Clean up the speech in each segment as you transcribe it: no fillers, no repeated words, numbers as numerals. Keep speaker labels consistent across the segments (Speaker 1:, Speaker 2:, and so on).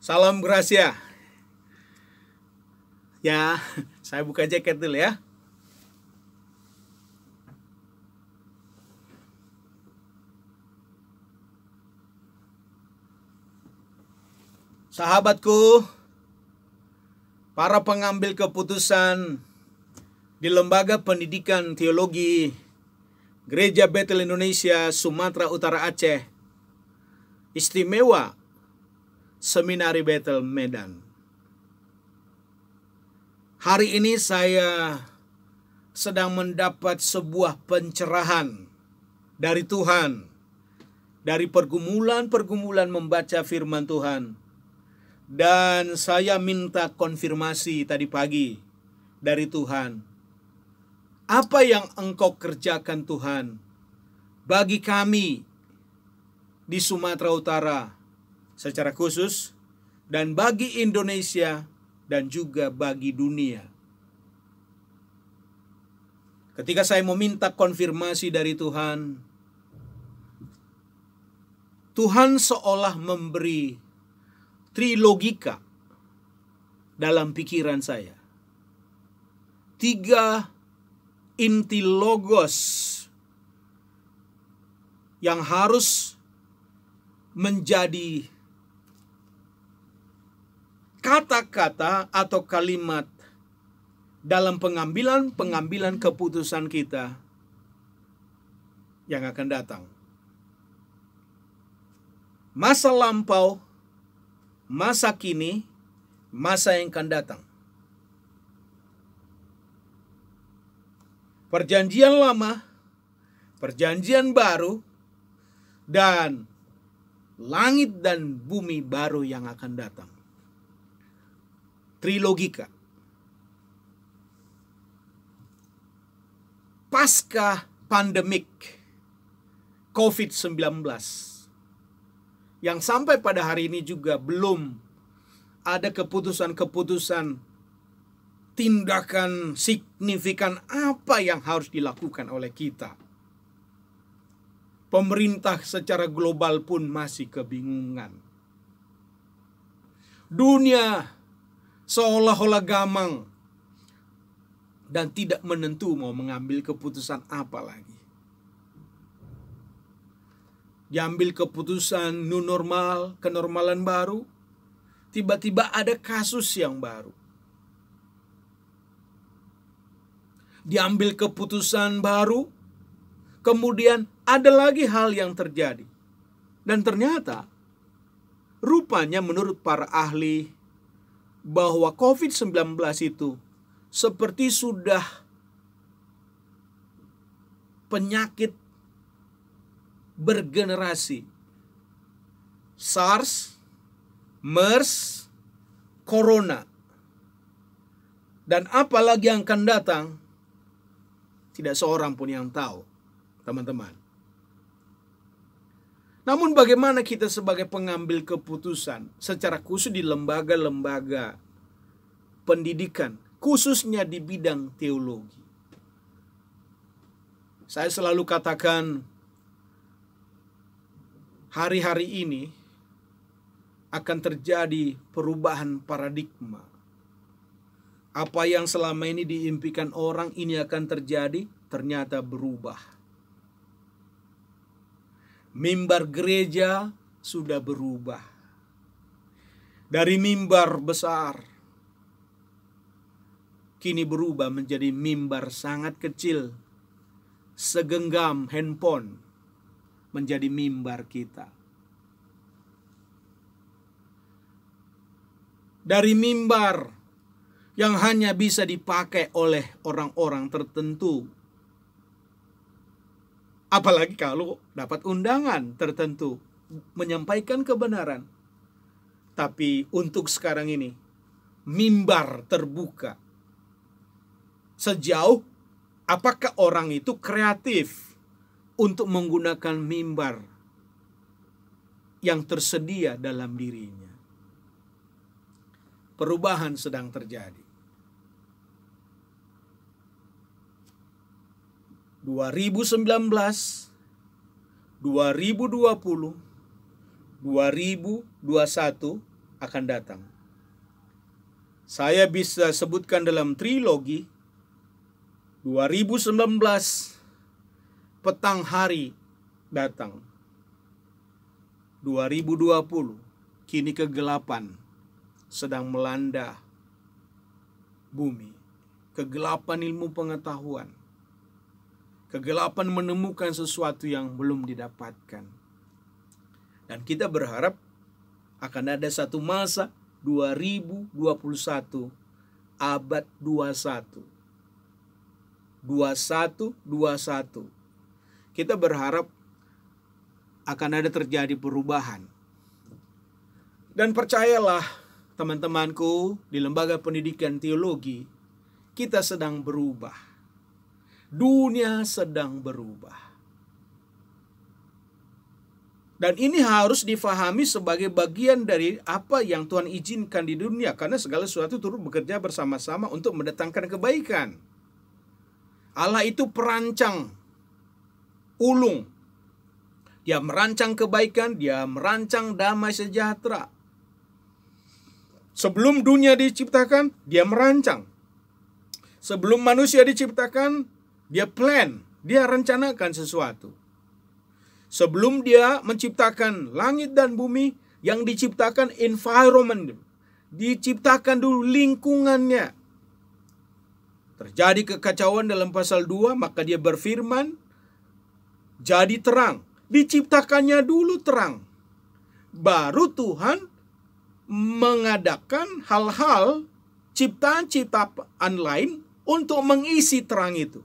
Speaker 1: Salam Gracia. Ya, saya buka jaket dulu ya. Sahabatku, para pengambil keputusan di Lembaga Pendidikan Teologi Gereja Bethel Indonesia Sumatera Utara Aceh, istimewa Seminari Bethel Medan. Hari ini saya sedang mendapat sebuah pencerahan dari Tuhan, dari pergumulan-pergumulan membaca firman Tuhan. Dan saya minta konfirmasi tadi pagi dari Tuhan. Apa yang Engkau kerjakan Tuhan bagi kami di Sumatera Utara secara khusus, dan bagi Indonesia dan juga bagi dunia. Ketika saya meminta konfirmasi dari Tuhan, Tuhan seolah memberi trilogika dalam pikiran saya. 3 inti logos yang harus menjadi kata-kata atau kalimat dalam pengambilan keputusan kita yang akan datang. Masa lampau, masa kini, masa yang akan datang. Perjanjian lama, perjanjian baru, dan langit dan bumi baru yang akan datang. Trilogika. Pasca pandemik COVID-19 yang sampai pada hari ini juga belum ada keputusan-keputusan tindakan signifikan apa yang harus dilakukan oleh kita. Pemerintah secara global pun masih kebingungan. Dunia seolah-olah gamang dan tidak menentu mau mengambil keputusan apa lagi. Diambil keputusan new normal, kenormalan baru, tiba-tiba ada kasus yang baru. Diambil keputusan baru, kemudian ada lagi hal yang terjadi. Dan ternyata, rupanya menurut para ahli, bahwa COVID-19 itu seperti sudah penyakit bergenerasi. SARS, MERS, Corona. Dan apalagi yang akan datang, tidak seorang pun yang tahu, teman-teman. Namun bagaimana kita sebagai pengambil keputusan secara khusus di lembaga-lembaga pendidikan, khususnya di bidang teologi. Saya selalu katakan, hari-hari ini akan terjadi perubahan paradigma. Apa yang selama ini diimpikan orang ini akan terjadi, ternyata berubah. Mimbar gereja sudah berubah. Dari mimbar besar, kini berubah menjadi mimbar sangat kecil, segenggam handphone menjadi mimbar kita. Dari mimbar yang hanya bisa dipakai oleh orang-orang tertentu, apalagi kalau dapat undangan tertentu menyampaikan kebenaran. Tapi untuk sekarang ini, mimbar terbuka. Sejauh apakah orang itu kreatif untuk menggunakan mimbar yang tersedia dalam dirinya. Perubahan sedang terjadi. 2019, 2020, 2021 akan datang. Saya bisa sebutkan dalam trilogi 2019 petang hari datang. 2020 kini kegelapan sedang melanda bumi. Kegelapan ilmu pengetahuan. Kegelapan menemukan sesuatu yang belum didapatkan. Dan kita berharap akan ada satu masa 2021 abad 21. 21. Kita berharap akan ada terjadi perubahan. Dan percayalah teman-temanku, di lembaga pendidikan teologi, kita sedang berubah. Dunia sedang berubah. Dan ini harus difahami sebagai bagian dari apa yang Tuhan izinkan di dunia. Karena segala sesuatu turut bekerja bersama-sama untuk mendatangkan kebaikan. Allah itu perancang ulung. Dia merancang kebaikan, dia merancang damai sejahtera. Sebelum dunia diciptakan, dia merancang. Sebelum manusia diciptakan, dia plan, dia rencanakan sesuatu. Sebelum dia menciptakan langit dan bumi, yang diciptakan environment, diciptakan dulu lingkungannya. Terjadi kekacauan dalam pasal 2, maka dia berfirman, jadi terang. Diciptakannya dulu terang. Baru Tuhan mengadakan hal-hal ciptaan lain untuk mengisi terang itu.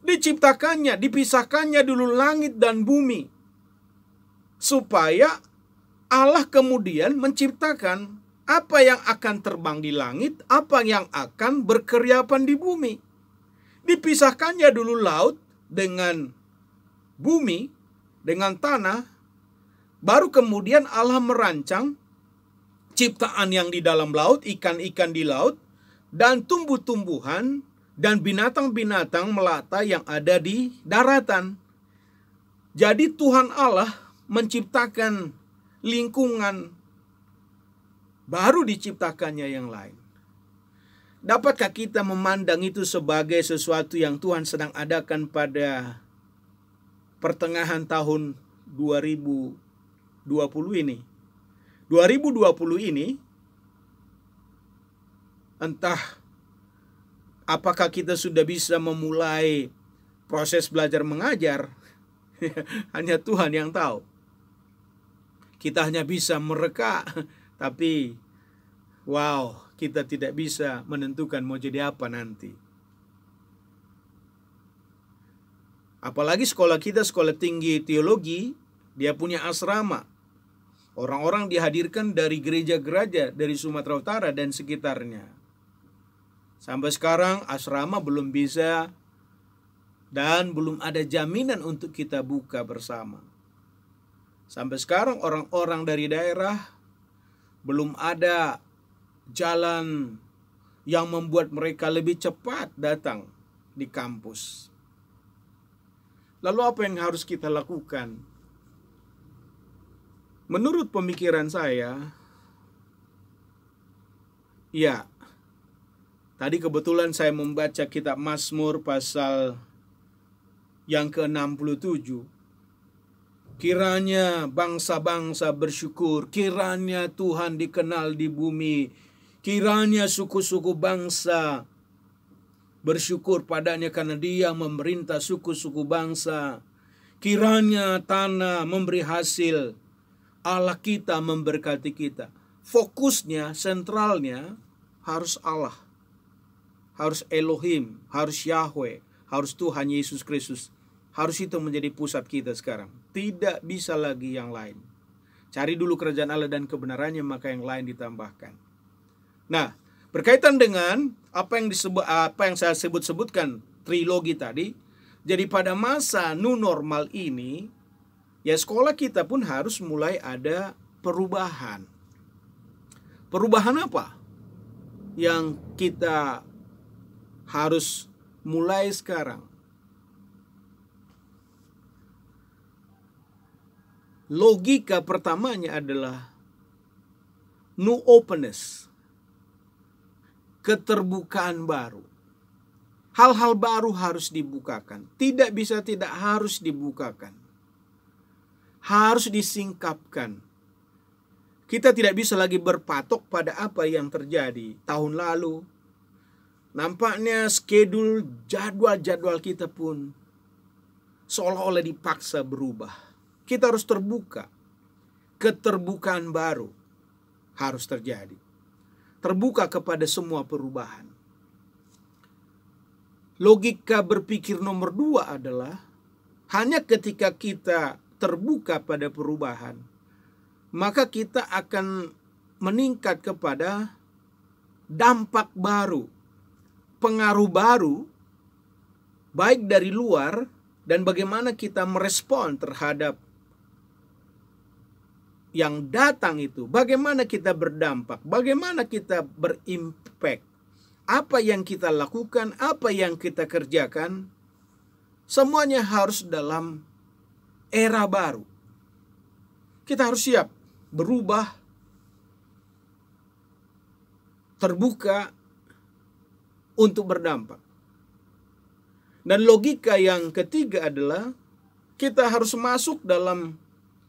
Speaker 1: Diciptakannya, dipisahkannya dulu langit dan bumi. Supaya Allah kemudian menciptakan apa yang akan terbang di langit, apa yang akan berkeriapan di bumi. Dipisahkannya dulu laut dengan bumi, dengan tanah, baru kemudian Allah merancang ciptaan yang di dalam laut, ikan-ikan di laut, dan tumbuh-tumbuhan, dan binatang-binatang melata yang ada di daratan. Jadi Tuhan Allah menciptakan lingkungan, baru diciptakannya yang lain. Dapatkah kita memandang itu sebagai sesuatu yang Tuhan sedang adakan pada pertengahan tahun 2020 ini? 2020 ini, entah apakah kita sudah bisa memulai proses belajar mengajar, hanya Tuhan yang tahu. Kita hanya bisa mereka, tapi wow, kita tidak bisa menentukan mau jadi apa nanti. Apalagi sekolah kita, sekolah tinggi teologi, dia punya asrama. Orang-orang dihadirkan dari gereja-gereja dari Sumatera Utara dan sekitarnya. Sampai sekarang asrama belum bisa dan belum ada jaminan untuk kita buka bersama. Sampai sekarang orang-orang dari daerah belum ada jalan yang membuat mereka lebih cepat datang di kampus. Lalu apa yang harus kita lakukan? Menurut pemikiran saya, ya, tadi kebetulan saya membaca kitab Mazmur pasal yang ke-67. Kiranya bangsa-bangsa bersyukur, kiranya Tuhan dikenal di bumi, kiranya suku-suku bangsa bersyukur padanya karena dia memerintah suku-suku bangsa. Kiranya tanah memberi hasil, Allah kita memberkati kita. Fokusnya, sentralnya harus Allah. Harus Elohim, harus Yahweh, harus Tuhan Yesus Kristus. Harus itu menjadi pusat kita sekarang. Tidak bisa lagi yang lain. Cari dulu kerajaan Allah dan kebenarannya, maka yang lain ditambahkan. Nah, berkaitan dengan apa yang saya sebutkan trilogi tadi, jadi pada masa new normal ini, ya sekolah kita pun harus mulai ada perubahan. Perubahan apa yang kita harus mulai sekarang? Logika pertamanya adalah new openness, keterbukaan baru. Hal-hal baru harus dibukakan. Tidak bisa tidak harus dibukakan. Harus disingkapkan. Kita tidak bisa lagi berpatok pada apa yang terjadi tahun lalu. Nampaknya jadwal kita pun seolah-olah dipaksa berubah. Kita harus terbuka. Keterbukaan baru harus terjadi. Terbuka kepada semua perubahan. Logika berpikir nomor 2 adalah hanya ketika kita terbuka pada perubahan, maka kita akan meningkat kepada dampak baru, pengaruh baru, baik dari luar dan bagaimana kita merespon terhadap yang datang itu, bagaimana kita berdampak, bagaimana kita berimpact, apa yang kita lakukan, apa yang kita kerjakan, semuanya harus dalam era baru. Kita harus siap berubah, terbuka untuk berdampak. Dan logika yang ketiga adalah kita harus masuk dalam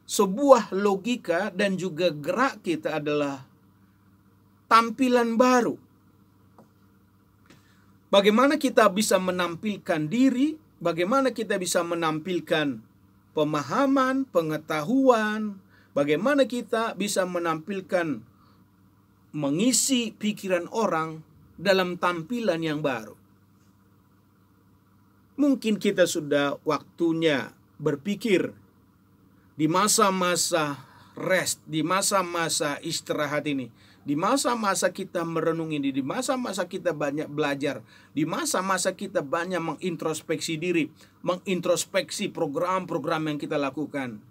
Speaker 1: sebuah logika dan juga gerak kita adalah tampilan baru. Bagaimana kita bisa menampilkan diri, bagaimana kita bisa menampilkan pemahaman, pengetahuan, bagaimana kita bisa menampilkan, mengisi pikiran orang dalam tampilan yang baru. Mungkin kita sudah waktunya berpikir di masa-masa rest, di masa-masa istirahat ini, di masa-masa kita merenung ini, di masa-masa kita banyak belajar, di masa-masa kita banyak mengintrospeksi diri, mengintrospeksi program-program yang kita lakukan.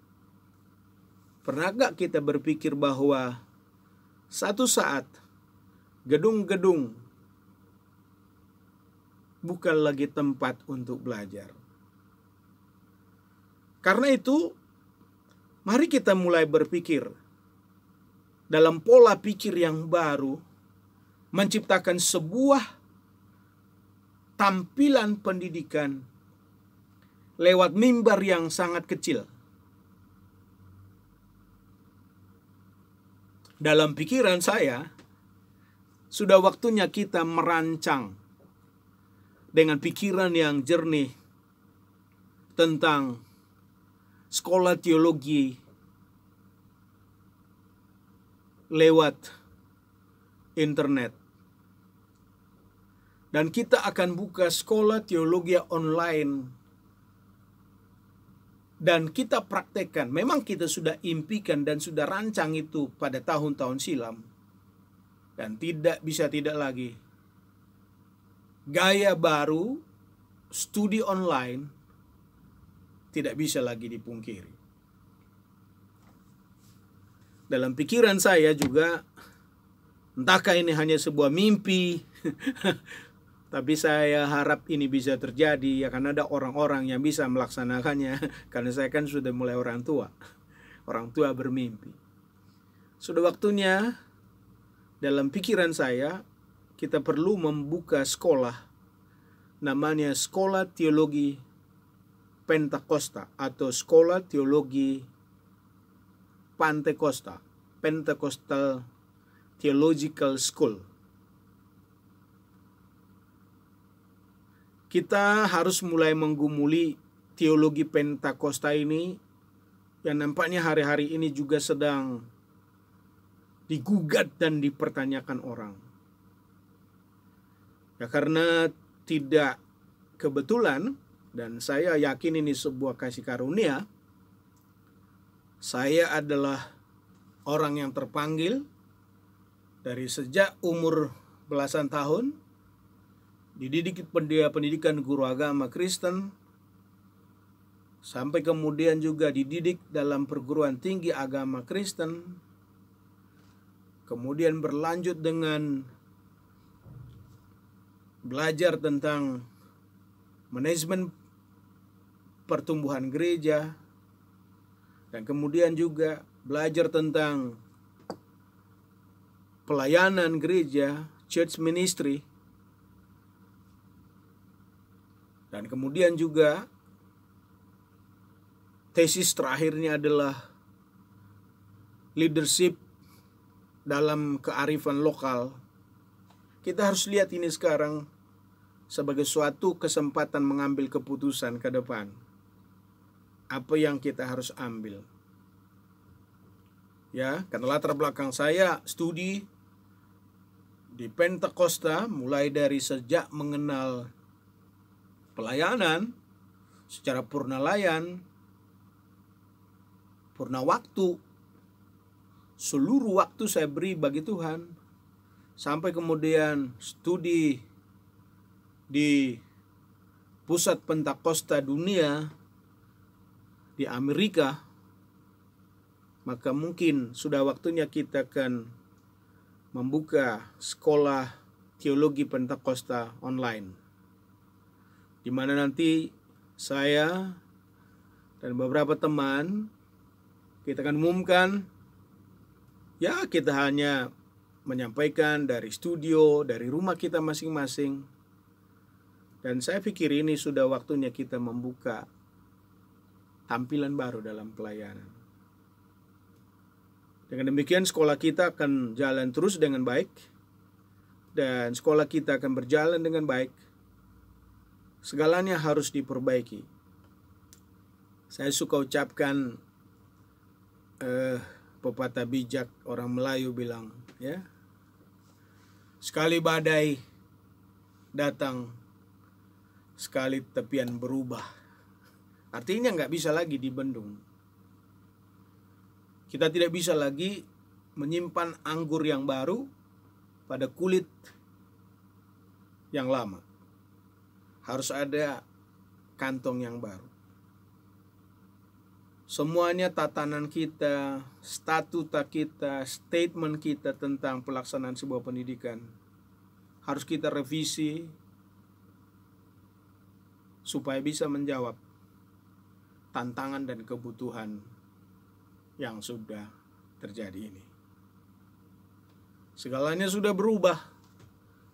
Speaker 1: Pernah gak kita berpikir bahwa satu saat gedung-gedung bukan lagi tempat untuk belajar? Karena itu, mari kita mulai berpikir dalam pola pikir yang baru, menciptakan sebuah tampilan pendidikan lewat mimbar yang sangat kecil. Dalam pikiran saya, sudah waktunya kita merancang dengan pikiran yang jernih tentang sekolah teologi lewat internet. Dan kita akan buka sekolah teologi online. Dan kita praktekkan. Memang kita sudah impikan dan sudah rancang itu pada tahun-tahun silam. Dan tidak bisa tidak lagi. Gaya baru, studi online, tidak bisa lagi dipungkiri. Dalam pikiran saya juga, entahkah ini hanya sebuah mimpi, tapi saya harap ini bisa terjadi, ya, karena ada orang-orang yang bisa melaksanakannya, karena saya kan sudah mulai orang tua bermimpi. Sudah waktunya, dalam pikiran saya, kita perlu membuka sekolah, namanya Sekolah Teologi Pentakosta, atau Sekolah Teologi Pantekosta, Pentecostal Theological School. Kita harus mulai menggumuli teologi Pentakosta ini yang nampaknya hari-hari ini juga sedang digugat dan dipertanyakan orang. Ya, karena tidak kebetulan, dan saya yakin ini sebuah kasih karunia, saya adalah orang yang terpanggil dari sejak umur belasan tahun, dididik pendidikan guru agama Kristen, sampai kemudian juga dididik dalam perguruan tinggi agama Kristen, kemudian berlanjut dengan belajar tentang manajemen pertumbuhan gereja, dan kemudian juga belajar tentang pelayanan gereja, church ministry. Dan kemudian juga tesis terakhirnya adalah leadership dalam kearifan lokal. Kita harus lihat ini sekarang sebagai suatu kesempatan mengambil keputusan ke depan. Apa yang kita harus ambil? Ya, karena latar belakang saya studi di Pentakosta mulai dari sejak mengenal pelayanan secara purna layan, purna waktu, seluruh waktu saya beri bagi Tuhan, sampai kemudian studi di pusat Pentakosta dunia di Amerika, maka mungkin sudah waktunya kita akan membuka sekolah teologi Pentakosta online, di mana nanti saya dan beberapa teman kita akan umumkan. Ya, kita hanya menyampaikan dari studio, dari rumah kita masing-masing. Dan saya pikir ini sudah waktunya kita membuka tampilan baru dalam pelayanan. Dengan demikian sekolah kita akan jalan terus dengan baik, dan sekolah kita akan berjalan dengan baik. Segalanya harus diperbaiki. Saya suka ucapkan pepatah bijak orang Melayu bilang, ya, sekali badai datang, sekali tepian berubah. Artinya nggak bisa lagi dibendung. Kita tidak bisa lagi menyimpan anggur yang baru pada kulit yang lama. Harus ada kantong yang baru. Semuanya tatanan kita, statuta kita, statement kita tentang pelaksanaan sebuah pendidikan harus kita revisi supaya bisa menjawab tantangan dan kebutuhan yang sudah terjadi ini. Segalanya sudah berubah,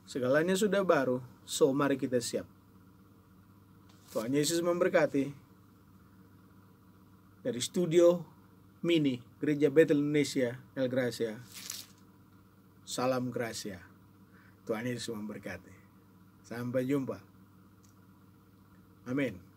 Speaker 1: segalanya sudah baru, so mari kita siap. Tuhan Yesus memberkati. Dari studio mini Gereja Bethel Indonesia El Gracia, salam Gracia. Tuhan Yesus memberkati. Sampai jumpa. Amin.